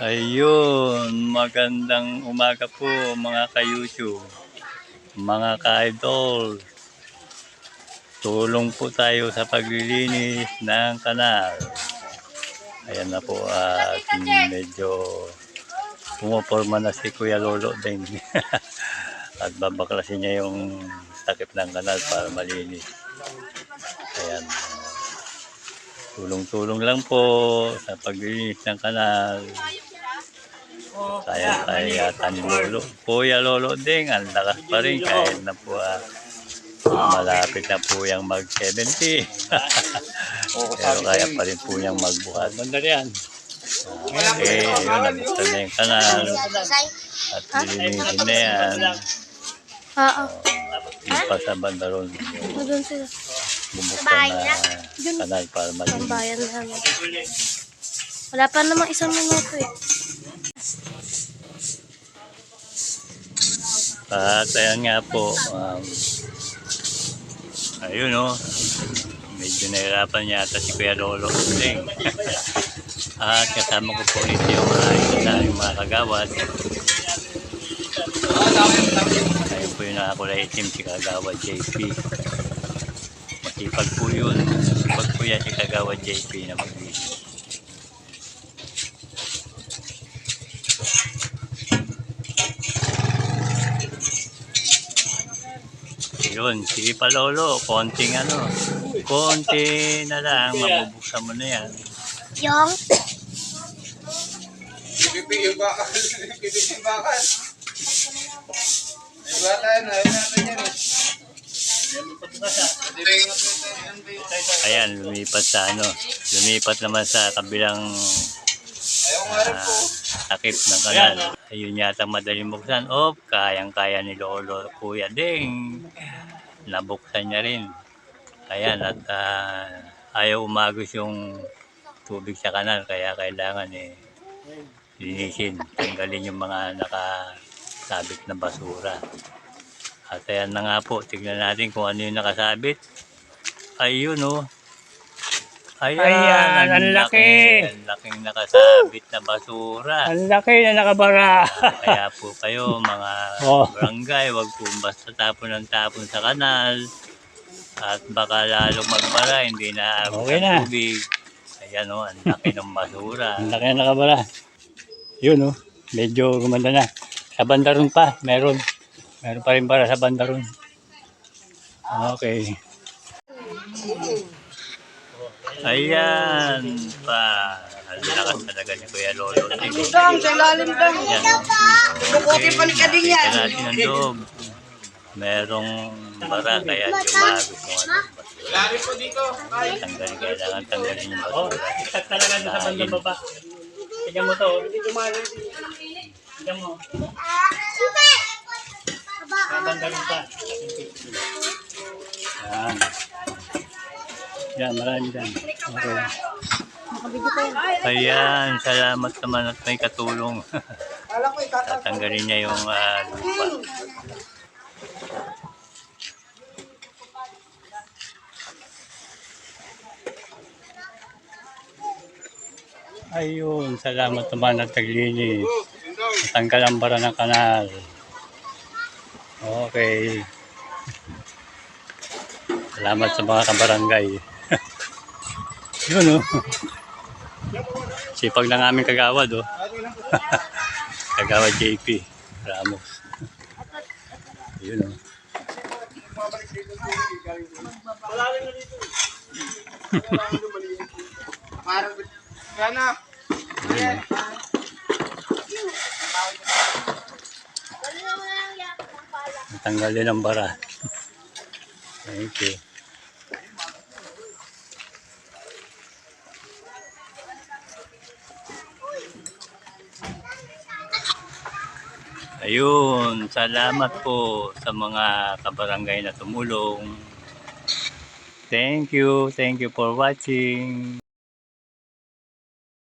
Ayun, magandang umaga po mga ka-YouTube, mga ka-idol. Tulong po tayo sa paglilinis ng kanal. Ayan na po at medyo pumuporma na si Kuya Lolo din. At babaklasin niya yung takip ng kanal para malinis. Ayan. Tulong-tulong lang po sa paglilinis ng kanal. Kaya ni Lolo. Kuya Lolo din, ang lakas pa rin kahit na po malapit na po yung mag-70. Pero kaya pa rin po yung magbuhat. Banda yan. Okay, ayun, nabuksan na yung kanal. At lilinisin na yan. Ipa sa banda ron. Bubuksan na kanal para malinis. Wala pa namang isang minuto eh. At ayan nga po, ayun o, medyo nahirapan yata si Kuya Lolo. At kasama ko po ulit yung mga kagawad. Ayun po yung nakakulay itim si Kagawad JP. Masipag po yun. Masipag po yan si Kagawad JP na maglinis. Yun, sige pa Lolo, konti na lang, mabubuksan mo na yan. Yung? Pipigil bakal. Pipigil bakal. Diba tayo na? Ayun natin yan eh. Ayan, lumipat naman sa kabilang takip ng kanal. Ayun yata madaling buksan. Kayang-kaya ni Lolo Kuya Ding. Nabuksan niya rin. Ayan, at ayaw umagos yung tubig sa kanal. Kaya kailangan linisin. Tanggalin yung mga nakasabit na basura. At ayan na nga po. Tignan natin kung ano yung nakasabit. Ayun o. Ayan, ang laki. Ang laking nakasabit na basura. Ang laki na nakabara. Kaya po kayo mga barangay, wag po basta tapon ng tapon sa kanal. At baka lalong magbara, hindi na Okay na. tubig. Ayan o, ang laki ng basura. Ang laki na nakabara. Yun o, medyo gumanda na. Sa bandaron pa, meron pa rin para sa bandaron. Okay. Ayan pa. Ang lakas talaga ni Kuya Lolo. Dang, sa ilalim dang. Bukuti pa ni Kading yan. Tingnan natin ang loob. Merong bara kaya dumagos yung basura. Lari po dito. Kailangan tanggalin yung basura. Ikat talaga sa bandang baba. Tignan mo to. Tignan mo. Sa bandaron pa. Yan. Yan, marami dyan. Okay. Ayan, salamat naman at may katulong. Tatanggalin niya yung lupa. Ayun, salamat naman at naglinis. Natanggal ang bara ng kanal. Okay. Salamat sa mga kabarangay. Yun o. Sipag ng aming kagawad o. Kagawad JP Ramos. Yun o. Parang sana. Yun o. Tanggalin ang bara. Thank you. Ayun, salamat po sa mga kabarangay na tumulong. Thank you for watching.